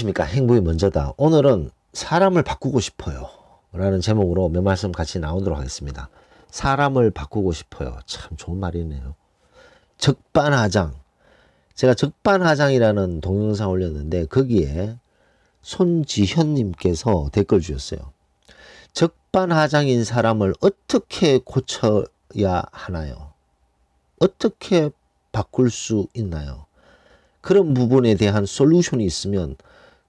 안녕하십니까. 행복이 먼저다. 오늘은 사람을 바꾸고 싶어요 라는 제목으로 몇 말씀 같이 나오도록 하겠습니다. 사람을 바꾸고 싶어요. 참 좋은 말이네요. 적반하장. 제가 적반하장이라는 동영상 올렸는데 거기에 손지현님께서 댓글 주셨어요. 적반하장인 사람을 어떻게 고쳐야 하나요? 어떻게 바꿀 수 있나요? 그런 부분에 대한 솔루션이 있으면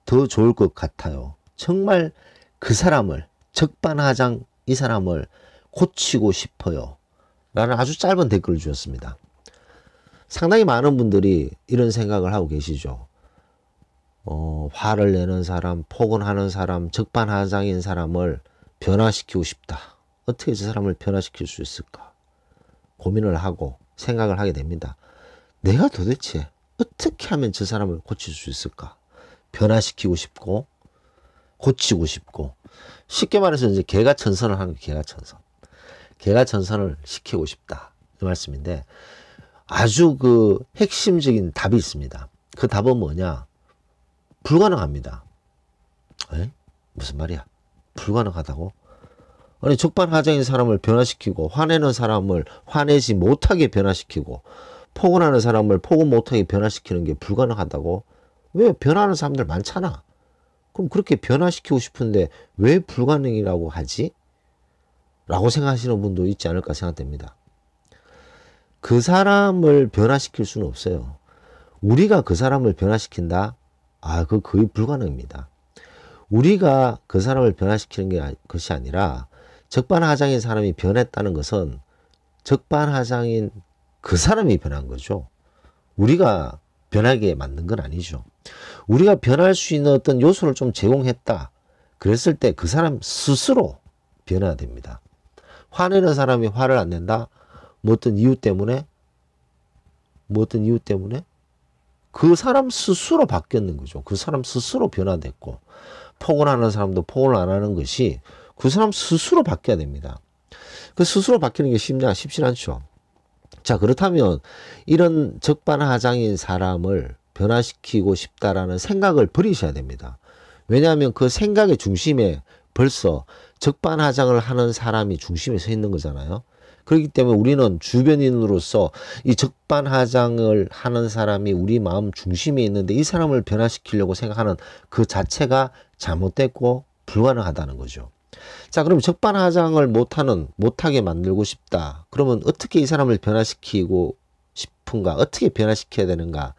더 좋을 것 같아요. 정말 그 사람을, 적반하장 이 사람을 고치고 싶어요 라는 아주 짧은 댓글을 주셨습니다. 상당히 많은 분들이 이런 생각을 하고 계시죠. 화를 내는 사람, 폭언하는 사람, 적반하장인 사람을 변화시키고 싶다. 어떻게 저 사람을 변화시킬 수 있을까? 고민을 하고 생각을 하게 됩니다. 내가 도대체 어떻게 하면 저 사람을 고칠 수 있을까? 변화시키고 싶고 고치고 싶고, 쉽게 말해서 이제 개가천선을 하는 거예요. 개가천선. 개가천선을 시키고 싶다 이 말씀인데, 아주 그 핵심적인 답이 있습니다. 그 답은 뭐냐? 불가능합니다. 에? 무슨 말이야? 불가능하다고? 아니, 적반하장인 사람을 변화시키고, 화내는 사람을 화내지 못하게 변화시키고, 폭언하는 사람을 폭언 못하게 변화시키는 게 불가능하다고? 왜? 변화하는 사람들 많잖아. 그럼 그렇게 변화시키고 싶은데 왜 불가능이라고 하지? 라고 생각하시는 분도 있지 않을까 생각됩니다. 그 사람을 변화시킬 수는 없어요. 우리가 그 사람을 변화시킨다? 그거 거의 불가능입니다. 우리가 그 사람을 변화시키는 것이 아니라, 적반하장인 사람이 변했다는 것은 적반하장인 그 사람이 변한 거죠. 우리가 변하게 만든 건 아니죠. 우리가 변할 수 있는 어떤 요소를 좀 제공했다. 그랬을 때 그 사람 스스로 변해야 됩니다. 화내는 사람이 화를 안 낸다? 뭐 어떤 이유 때문에? 그 사람 스스로 바뀌었는 거죠. 그 사람 스스로 변화됐고, 폭언하는 사람도 폭언을 안 하는 것이 그 사람 스스로 바뀌어야 됩니다. 그 스스로 바뀌는 게 쉽진 않죠. 자, 그렇다면 이런 적반하장인 사람을 변화시키고 싶다라는 생각을 버리셔야 됩니다. 왜냐하면 그 생각의 중심에 벌써 적반하장을 하는 사람이 중심에 서 있는 거잖아요. 그렇기 때문에 우리는 주변인으로서 이 적반하장을 하는 사람이 우리 마음 중심에 있는데 이 사람을 변화시키려고 생각하는 그 자체가 잘못됐고 불가능하다는 거죠. 자, 그럼 적반하장을 못하게 만들고 싶다. 그러면 어떻게 이 사람을 변화시키고 싶은가? 어떻게 변화시켜야 되는가?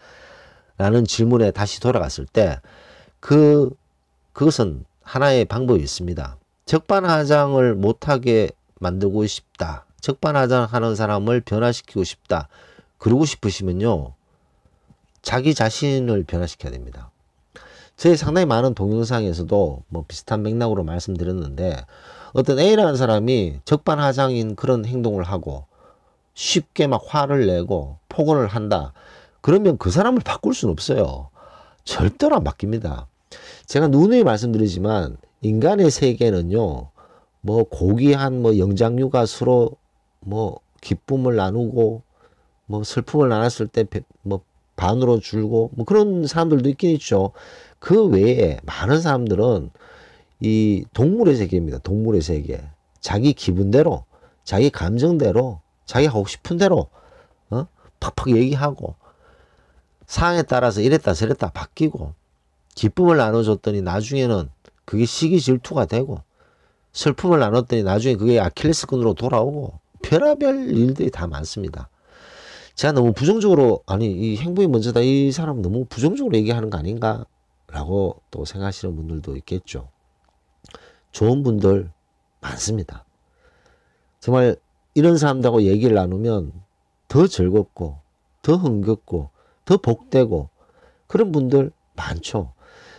라는 질문에 다시 돌아갔을 때, 그것은 하나의 방법이 있습니다. 적반하장을 못하게 만들고 싶다. 적반하장 하는 사람을 변화시키고 싶다. 그러고 싶으시면요, 자기 자신을 변화시켜야 됩니다. 저희 상당히 많은 동영상에서도 뭐 비슷한 맥락으로 말씀드렸는데, 어떤 A라는 사람이 적반하장인 그런 행동을 하고 쉽게 막 화를 내고 폭언을 한다. 그러면 그 사람을 바꿀 수는 없어요. 절대로 안 바뀝니다. 제가 누누이 말씀드리지만 인간의 세계는요, 뭐 고귀한 뭐 영장류가 서로 뭐 기쁨을 나누고 뭐 슬픔을 나눴을 때 뭐 반으로 줄고 뭐 그런 사람들도 있긴 있죠. 그 외에 많은 사람들은 이 동물의 세계입니다. 동물의 세계. 자기 기분대로, 자기 감정대로, 자기가 하고 싶은 대로 팍팍 얘기하고, 상황에 따라서 이랬다 저랬다 바뀌고, 기쁨을 나눠줬더니 나중에는 그게 시기 질투가 되고, 슬픔을 나눴더니 나중에 그게 아킬레스건으로 돌아오고, 별의별 일들이 다 많습니다. 제가 너무 부정적으로, 이 행복이 먼저다, 이 사람 너무 부정적으로 얘기하는 거 아닌가? 라고 또 생각하시는 분들도 있겠죠. 좋은 분들 많습니다. 정말 이런 사람들하고 얘기를 나누면 더 즐겁고, 더 흥겹고, 더 복되고, 그런 분들 많죠.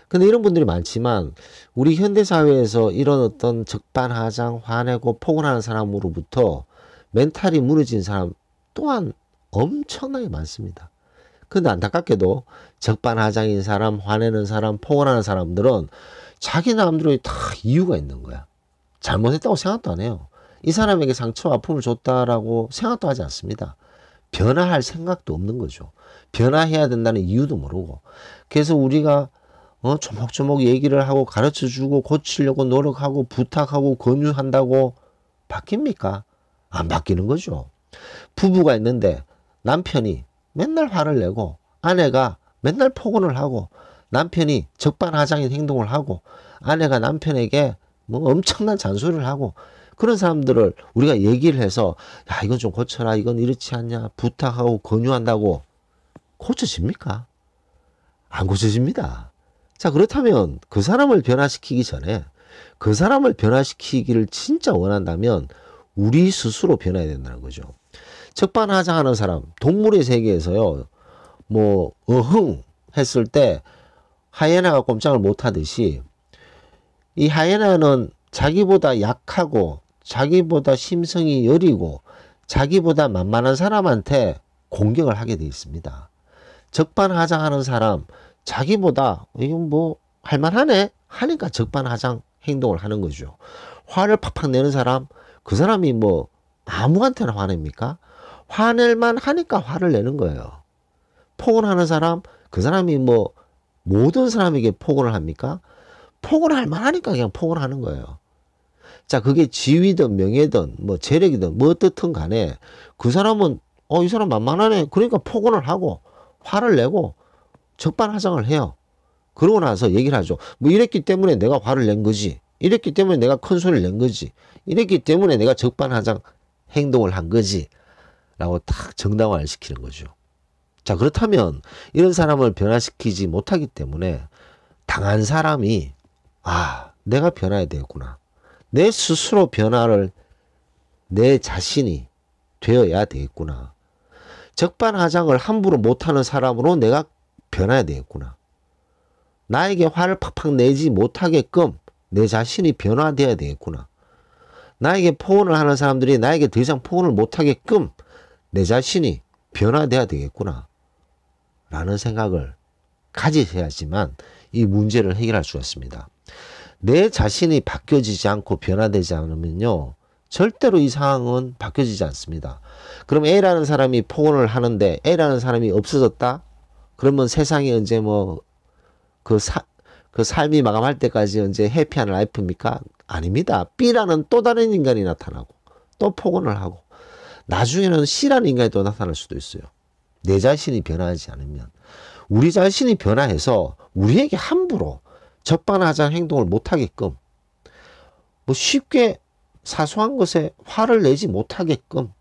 근데 이런 분들이 많지만 우리 현대사회에서 이런 어떤 적반하장, 화내고 폭언하는 사람으로부터 멘탈이 무너진 사람 또한 엄청나게 많습니다. 근데 안타깝게도 적반하장인 사람, 화내는 사람, 폭언하는 사람들은 자기 나름대로 다 이유가 있는 거야. 잘못했다고 생각도 안 해요. 이 사람에게 상처와 아픔을 줬다라고 생각도 하지 않습니다. 변화할 생각도 없는 거죠. 변화해야 된다는 이유도 모르고. 그래서 우리가 조목조목 얘기를 하고 가르쳐주고 고치려고 노력하고 부탁하고 권유한다고 바뀝니까? 안 바뀌는 거죠. 부부가 있는데 남편이 맨날 화를 내고 아내가 맨날 폭언을 하고 남편이 적반하장인 행동을 하고 아내가 남편에게 뭐 엄청난 잔소리를 하고 그런 사람들을 우리가 얘기를 해서 야 이건 좀 고쳐라 이건 이렇지 않냐 부탁하고 권유한다고 고쳐집니까? 안 고쳐집니다. 자 그렇다면 그 사람을 변화시키기 전에 그 사람을 변화시키기를 진짜 원한다면 우리 스스로 변해야 된다는 거죠. 적반하장하는 사람 동물의 세계에서요 뭐 어흥 했을 때 하이에나가 꼼짝을 못하듯이 이 하이에나는 자기보다 약하고 자기보다 심성이 여리고 자기보다 만만한 사람한테 공격을 하게 돼 있습니다. 적반하장하는 사람 자기보다 이건 뭐 할만하네 하니까 적반하장 행동을 하는 거죠. 화를 팍팍 내는 사람 그 사람이 뭐 아무한테나 화냅니까? 화낼만 하니까 화를 내는 거예요. 폭언하는 사람 그 사람이 뭐 모든 사람에게 폭언을 합니까? 폭언할 만하니까 그냥 폭언하는 거예요. 자 그게 지위든 명예든 뭐 재력이든 뭐 어떻든 간에 그 사람은 이 사람 만만하네 그러니까 폭언을 하고 화를 내고 적반하장을 해요. 그러고 나서 얘기를 하죠. 뭐 이랬기 때문에 내가 화를 낸 거지. 이랬기 때문에 내가 큰 소리를 낸 거지. 이랬기 때문에 내가 적반하장 행동을 한 거지. 라고 딱 정당화를 시키는 거죠. 자 그렇다면 이런 사람을 변화시키지 못하기 때문에 당한 사람이 내가 변화해야 되겠구나. 내 스스로 변화를 내 자신이 되어야 되겠구나. 적반하장을 함부로 못하는 사람으로 내가 변해야 되겠구나. 나에게 화를 팍팍 내지 못하게끔 내 자신이 변화되어야 되겠구나. 나에게 포옹을 하는 사람들이 나에게 더 이상 포옹을 못하게끔 내 자신이 변화되어야 되겠구나. 라는 생각을 가지셔야지만 이 문제를 해결할 수가 있습니다. 내 자신이 바뀌어지지 않고 변화되지 않으면요. 절대로 이 상황은 바뀌어지지 않습니다. 그럼 A라는 사람이 폭언을 하는데 A라는 사람이 없어졌다? 그러면 세상에 이제 뭐 그 삶이 마감할 때까지 이제 해피한 라이프입니까? 아닙니다. B라는 또 다른 인간이 나타나고 또 폭언을 하고 나중에는 C라는 인간이 또 나타날 수도 있어요. 내 자신이 변화하지 않으면 우리 자신이 변화해서 우리에게 함부로 적반하장 행동을 못하게끔 뭐 쉽게 사소한 것에 화를 내지 못하게끔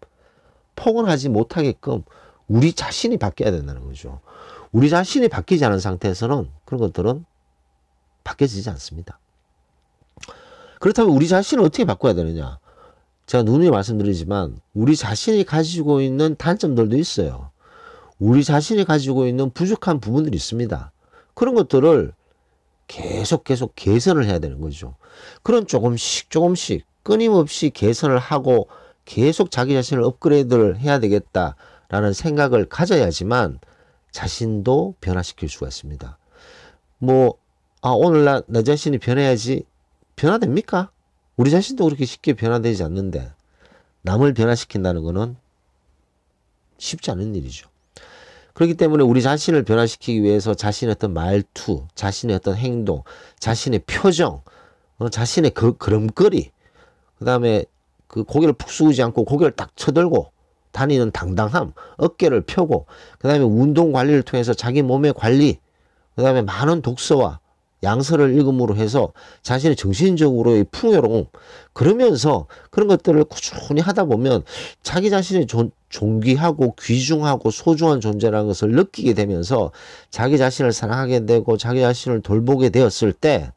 폭언하지 못하게끔 우리 자신이 바뀌어야 된다는 거죠. 우리 자신이 바뀌지 않은 상태에서는 그런 것들은 바뀌어지지 않습니다. 그렇다면 우리 자신을 어떻게 바꿔야 되느냐? 제가 누누이 말씀드리지만 우리 자신이 가지고 있는 단점들도 있어요. 우리 자신이 가지고 있는 부족한 부분들이 있습니다. 그런 것들을 계속 개선을 해야 되는 거죠. 그런 조금씩 끊임없이 개선을 하고 계속 자기 자신을 업그레이드를 해야 되겠다라는 생각을 가져야지만 자신도 변화시킬 수가 있습니다. 뭐 오늘 나 자신이 변해야지 변화됩니까? 우리 자신도 그렇게 쉽게 변화되지 않는데 남을 변화시킨다는 것은 쉽지 않은 일이죠. 그렇기 때문에 우리 자신을 변화시키기 위해서 자신의 어떤 말투, 자신의 어떤 행동, 자신의 표정, 자신의 걸음걸이, 그 다음에 그 고개를 푹 숙이지 않고 고개를 딱 쳐들고 다니는 당당함, 어깨를 펴고, 그 다음에 운동 관리를 통해서 자기 몸의 관리, 그 다음에 많은 독서와 양서를 읽음으로 해서 자신의 정신적으로의 풍요로움, 그러면서 그런 것들을 꾸준히 하다 보면 자기 자신의 존귀하고 귀중하고 소중한 존재라는 것을 느끼게 되면서 자기 자신을 사랑하게 되고 자기 자신을 돌보게 되었을 때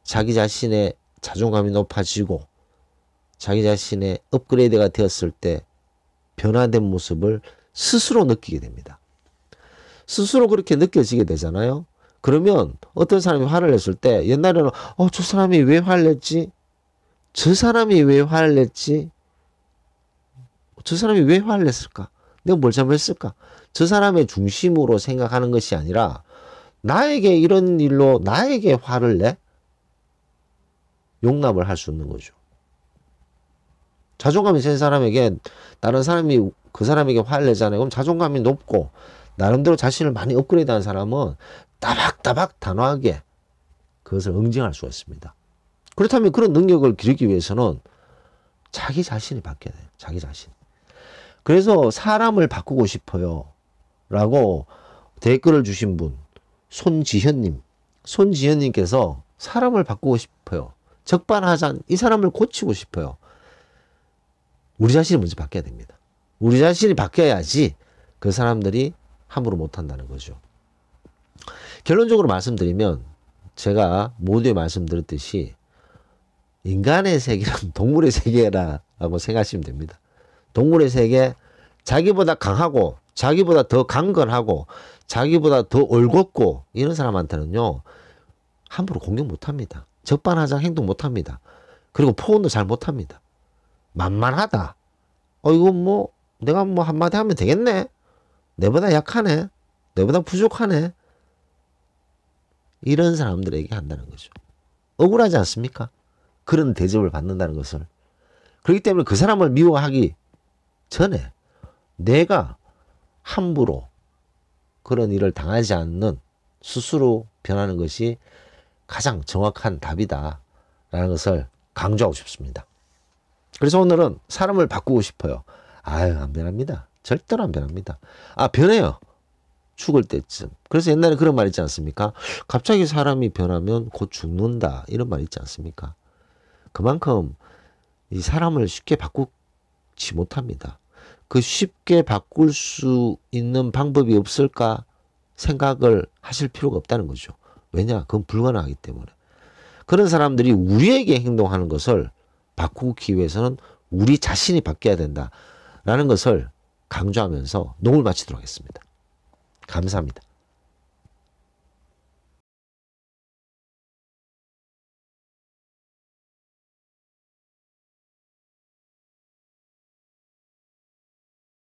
자기 자신의 자존감이 높아지고 자기 자신의 업그레이드가 되었을 때 변화된 모습을 스스로 느끼게 됩니다. 스스로 그렇게 느껴지게 되잖아요. 그러면 어떤 사람이 화를 냈을 때 옛날에는 저 사람이 왜 화를 냈지? 저 사람이 왜 화를 냈지? 저 사람이 왜 화를 냈을까? 내가 뭘 잘못했을까? 저 사람의 중심으로 생각하는 것이 아니라 나에게 이런 일로 나에게 화를 내? 용납을 할 수 있는 거죠. 자존감이 센 사람에게 다른 사람이 그 사람에게 화를 내잖아요. 그럼 자존감이 높고 나름대로 자신을 많이 업그레이드한 사람은 따박따박 단호하게 그것을 응징할 수가 있습니다. 그렇다면 그런 능력을 기르기 위해서는 자기 자신이 바뀌어야 돼요. 자기 자신. 그래서 사람을 바꾸고 싶어요 라고 댓글을 주신 분, 손지현님께서 사람을 바꾸고 싶어요. 적반하장, 이 사람을 고치고 싶어요. 우리 자신이 먼저 바뀌어야 됩니다. 우리 자신이 바뀌어야지 그 사람들이 함부로 못한다는 거죠. 결론적으로 말씀드리면 제가 모두에 말씀드렸듯이 인간의 세계는 동물의 세계라고 생각하시면 됩니다. 동물의 세계, 자기보다 강하고 자기보다 더 강건하고 자기보다 더 올곧고 이런 사람한테는요 함부로 공격 못합니다. 적반하장 행동 못합니다. 그리고 포옹도 잘 못합니다. 만만하다. 이거 뭐 내가 뭐 한마디 하면 되겠네. 내보다 약하네. 내보다 부족하네. 이런 사람들에게 한다는 거죠. 억울하지 않습니까? 그런 대접을 받는다는 것을. 그렇기 때문에 그 사람을 미워하기 전에 내가 함부로 그런 일을 당하지 않는 스스로 변하는 것이 가장 정확한 답이다 라는 것을 강조하고 싶습니다. 그래서 오늘은 사람을 바꾸고 싶어요. 아유, 안 변합니다. 절대로 안 변합니다. 변해요. 죽을 때쯤. 그래서 옛날에 그런 말 있지 않습니까? 갑자기 사람이 변하면 곧 죽는다. 이런 말 있지 않습니까? 그만큼 이 사람을 쉽게 바꾸지 못합니다. 그 쉽게 바꿀 수 있는 방법이 없을까 생각을 하실 필요가 없다는 거죠. 왜냐? 그건 불가능하기 때문에. 그런 사람들이 우리에게 행동하는 것을 바꾸기 위해서는 우리 자신이 바뀌어야 된다라는 것을 강조하면서 녹음을 마치도록 하겠습니다. 감사합니다.